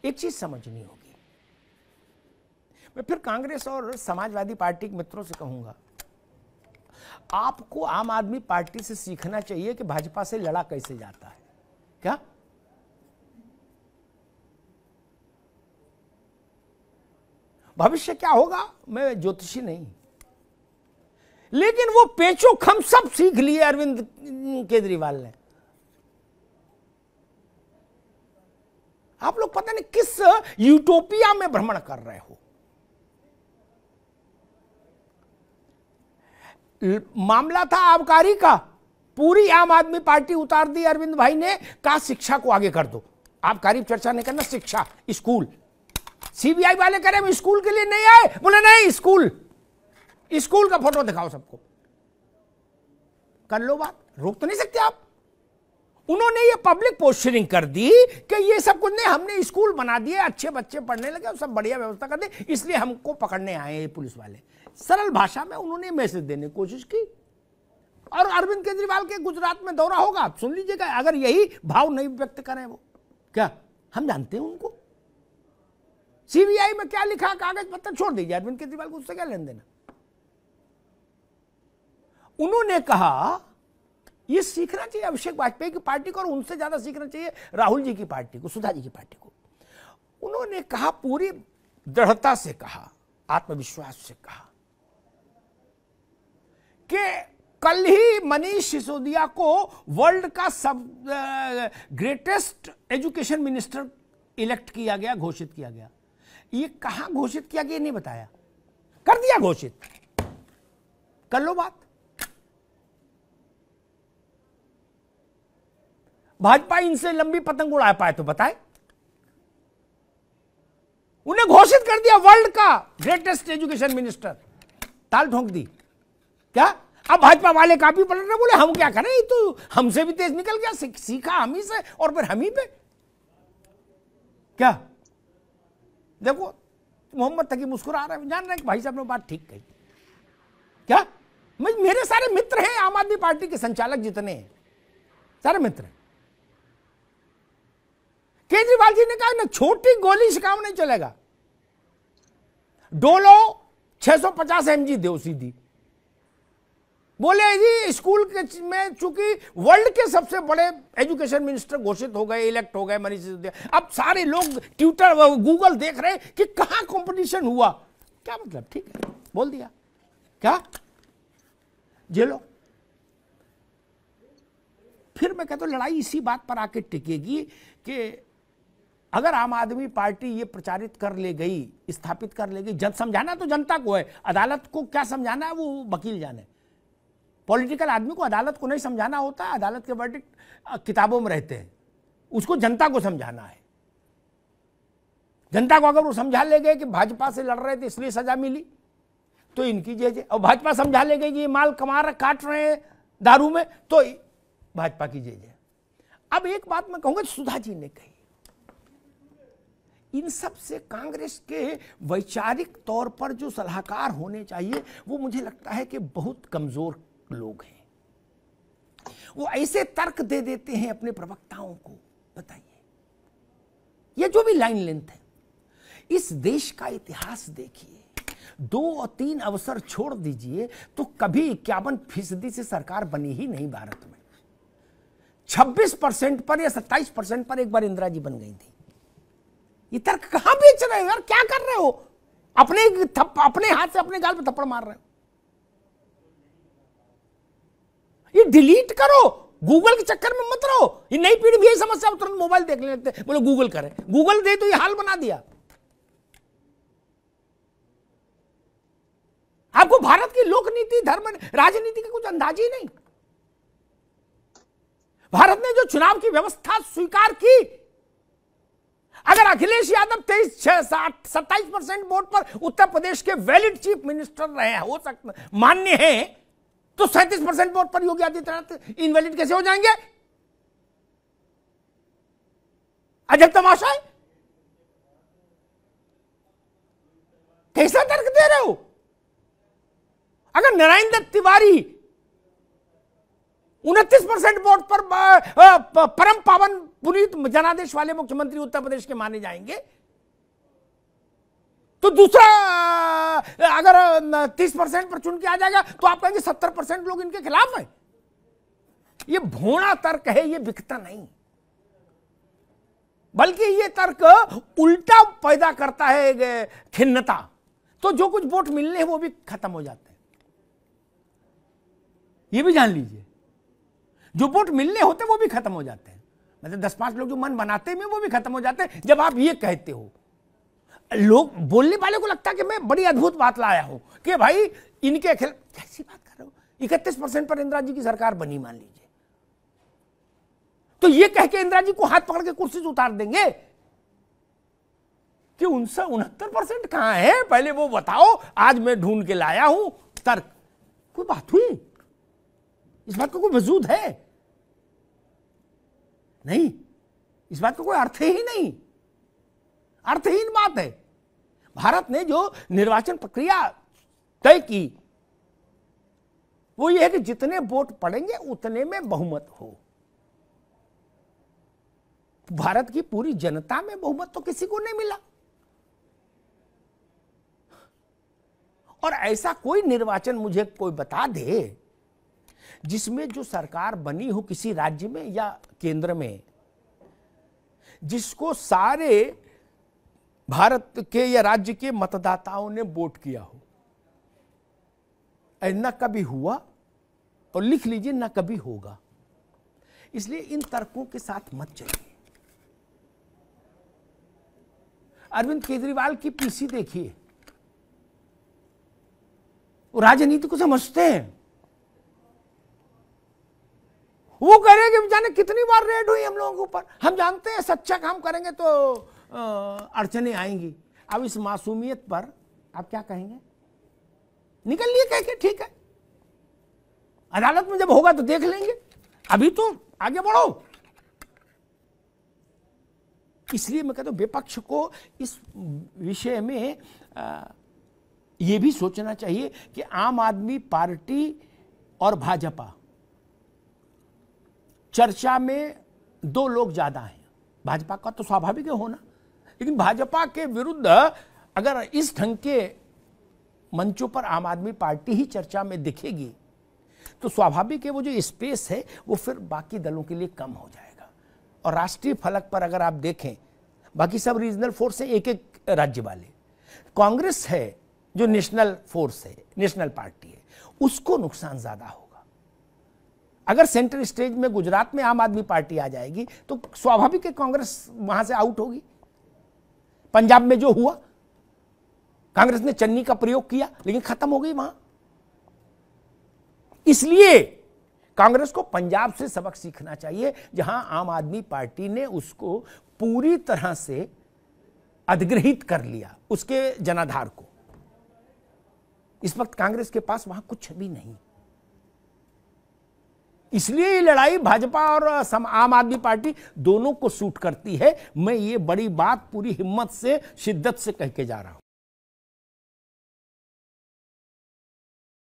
एक चीज समझनी होगी, मैं फिर कांग्रेस और समाजवादी पार्टी के मित्रों से कहूंगा, आपको आम आदमी पार्टी से सीखना चाहिए कि भाजपा से लड़ा कैसे जाता है। क्या भविष्य क्या होगा, मैं ज्योतिषी नहीं, लेकिन वो पेचो खम सब सीख लिए अरविंद केजरीवाल ने। आप लोग पता नहीं किस यूटोपिया में भ्रमण कर रहे हो। मामला था आबकारी का, पूरी आम आदमी पार्टी उतार दी अरविंद भाई ने, कहा शिक्षा को आगे कर दो। आबकारी चर्चा नहीं करना, शिक्षा, स्कूल। सीबीआई वाले कह रहे हम स्कूल के लिए नहीं आए, बोले नहीं, स्कूल का फोटो दिखाओ सबको, कर लो बात, रोक तो नहीं सकते आप। उन्होंने ये पब्लिक पोस्चरिंग कर दी कि ये सब कुछ नहीं, हमने स्कूल बना दिए, अच्छे बच्चे पढ़ने लगे, सब बढ़िया व्यवस्था कर दी, इसलिए हमको पकड़ने आए ये पुलिस वाले। सरल भाषा में उन्होंने मैसेज देने की कोशिश की। और अरविंद केजरीवाल के गुजरात में दौरा होगा, आप सुन लीजिएगा, अगर यही भाव नहीं व्यक्त करें वो, क्या हम जानते हैं उनको। सीबीआई में क्या लिखा, कागज पत्तर छोड़ दीजिए, अरविंद केजरीवाल को उससे क्या लेन देना। उन्होंने कहा ये सीखना चाहिए अभिषेक वाजपेयी की पार्टी को, और उनसे ज्यादा सीखना चाहिए राहुल जी की पार्टी को, सुधा जी की पार्टी को। उन्होंने कहा, पूरी दृढ़ता से कहा, आत्मविश्वास से कहा कि कल ही मनीष सिसोदिया को वर्ल्ड का सब ग्रेटेस्ट एजुकेशन मिनिस्टर इलेक्ट किया गया, घोषित किया गया। ये कहां घोषित किया गया नहीं बताया, कर दिया घोषित, कर लो बात। भाजपा इनसे लंबी पतंग उड़ा पाए तो बताए, उन्हें घोषित कर दिया वर्ल्ड का ग्रेटेस्ट एजुकेशन मिनिस्टर, ताल ठोंक दी। क्या अब भाजपा वाले काफी पलट रहे, बोले हम क्या करें, तो हमसे भी तेज निकल गया, सीखा हम ही से और फिर हम ही पे। क्या देखो मोहम्मद तकी मुस्कुरा रहे हैं, जान रहे हैं कि भाई साहब ने बात ठीक कही। क्या मेरे सारे मित्र हैं आम आदमी पार्टी के संचालक जितने हैं, सारे मित्र हैं। केजरीवाल जी ने कहा ना, छोटी गोली से काम नहीं चलेगा, डोलो 650 mg दो सीधी। बोले जी स्कूल के में चूंकि वर्ल्ड के सबसे बड़े एजुकेशन मिनिस्टर घोषित हो गए, इलेक्ट हो गए मनीष सिसोदिया, अब सारे लोग ट्विटर गूगल देख रहे हैं कि कहां कंपटीशन हुआ। क्या मतलब, ठीक है बोल दिया, क्या जेलो। फिर मैं कहता हूं लड़ाई इसी बात पर आके टिकेगी कि अगर आम आदमी पार्टी ये प्रचारित कर ले गई, स्थापित कर ले गई, समझाना तो जनता को है, अदालत को क्या समझाना है वो वकील जाने। पॉलिटिकल आदमी को अदालत को नहीं समझाना होता है, अदालत के वर्डिक्ट किताबों में रहते हैं, उसको जनता को समझाना है। जनता को अगर वो समझा ले गए कि भाजपा से लड़ रहे थे इसलिए सजा मिली, तो इनकी जय, और भाजपा समझा ले गई कि ये माल कमा रहे, काट रहे हैं दारू में, तो भाजपा की जय। अब एक बात मैं कहूंगा, सुधा जी ने कही, इन सब से कांग्रेस के वैचारिक तौर पर जो सलाहकार होने चाहिए, वो मुझे लगता है कि बहुत कमजोर लोग हैं। वो ऐसे तर्क दे देते हैं अपने प्रवक्ताओं को। बताइए, ये जो भी लाइन लेंथ है, इस देश का इतिहास देखिए, 2 और 3 अवसर छोड़ दीजिए तो कभी 51% से सरकार बनी ही नहीं भारत में। 26% पर या 27% पर एक बार इंदिरा जी बन गई थी। ये तर्क कहां बेच रहे हो यार, क्या कर रहे हो, अपने हाथ से अपने गाल पे थप्पड़ मार रहे हो। ये डिलीट करो, गूगल के चक्कर में मत रहो। ये नई पीढ़ी भी यही समस्या, तुरंत मोबाइल देख लेते, बोले गूगल करें, गूगल दे तो ये हाल बना दिया। आपको भारत की लोकनीति, धर्म, राजनीति का कुछ अंदाज ही नहीं। भारत ने जो चुनाव की व्यवस्था स्वीकार की, अगर अखिलेश यादव 27% वोट पर उत्तर प्रदेश के वैलिड चीफ मिनिस्टर रहे, हो सकता मान्य है, तो 37% वोट पर योगी आदित्यनाथ इनवैलिड कैसे हो जाएंगे? अजब तमाशा है, कैसा तर्क दे रहे हो? अगर नारायण दत्त तिवारी 29% वोट पर परम पावन पुनीत जनादेश वाले मुख्यमंत्री उत्तर प्रदेश के माने जाएंगे। तो दूसरा अगर 30% पर चुन के आ जाएगा तो आप कहेंगे 70% लोग इनके खिलाफ हैं। ये भोला तर्क है, ये बिकता नहीं, बल्कि ये तर्क उल्टा पैदा करता है खिन्नता। तो जो कुछ वोट मिलने हैं वो भी खत्म हो जाते हैं, ये भी जान लीजिए। जो वोट मिलने होते वो भी खत्म हो जाते हैं, मतलब 10-5 लोग जो मन बनाते हैं वो भी खत्म हो जाते हैं जब आप ये कहते हो। लोग बोलने वाले को लगता है कि मैं बड़ी अद्भुत बात लाया हूं कि भाई इनके खिलाफ। कैसी बात कर रहे हो? 31% पर इंदिरा जी की सरकार बनी, मान लीजिए, तो ये कह के इंदिरा जी को हाथ पकड़ के कुर्सी से उतार देंगे कि 69% कहां है, पहले वो बताओ, आज मैं ढूंढ के लाया हूं तर्क। कोई बात हुई? इस बात का कोई वजूद है नहीं, इस बात का कोई अर्थ ही नहीं, अर्थहीन बात है। भारत ने जो निर्वाचन प्रक्रिया तय की वो ये है कि जितने वोट पड़ेंगे उतने में बहुमत हो। भारत की पूरी जनता में बहुमत तो किसी को नहीं मिला, और ऐसा कोई निर्वाचन मुझे कोई बता दे जिसमें जो सरकार बनी हो किसी राज्य में या केंद्र में, जिसको सारे भारत के या राज्य के मतदाताओं ने वोट किया हो। न कभी हुआ, और लिख लीजिए न कभी होगा। इसलिए इन तर्कों के साथ मत चलिए। अरविंद केजरीवाल की पीसी देखिए, वो राजनीति को समझते हैं। वो कह रहे हैं कि जाने कितनी बार रेड हुई हम लोगों के ऊपर, हम जानते हैं सच्चा काम करेंगे तो अड़चने आएंगी। अब इस मासूमियत पर आप क्या कहेंगे? निकल लिए कह के, ठीक है, अदालत में जब होगा तो देख लेंगे, अभी तो आगे बढ़ो। इसलिए मैं कहता हूं विपक्ष को इस विषय में यह भी सोचना चाहिए कि आम आदमी पार्टी और भाजपा चर्चा में दो लोग ज्यादा हैं। भाजपा का तो स्वाभाविक है होना, लेकिन भाजपा के विरुद्ध अगर इस ढंग के मंचों पर आम आदमी पार्टी ही चर्चा में दिखेगी तो स्वाभाविक है वो जो स्पेस है वो फिर बाकी दलों के लिए कम हो जाएगा। और राष्ट्रीय फलक पर अगर आप देखें, बाकी सब रीजनल फोर्स है, एक एक राज्य वाले। कांग्रेस है जो नेशनल फोर्स है, नेशनल पार्टी है, उसको नुकसान ज्यादा होगा। अगर सेंटर स्टेज में गुजरात में आम आदमी पार्टी आ जाएगी तो स्वाभाविक है कांग्रेस वहां से आउट होगी। पंजाब में जो हुआ, कांग्रेस ने चन्नी का प्रयोग किया लेकिन खत्म हो गई वहां। इसलिए कांग्रेस को पंजाब से सबक सीखना चाहिए, जहां आम आदमी पार्टी ने उसको पूरी तरह से अधिग्रहित कर लिया, उसके जनाधार को। इस वक्त कांग्रेस के पास वहां कुछ भी नहीं। इसलिए ये लड़ाई भाजपा और आम आदमी पार्टी दोनों को सूट करती है। मैं ये बड़ी बात पूरी हिम्मत से, शिद्दत से कह के जा रहा हूं।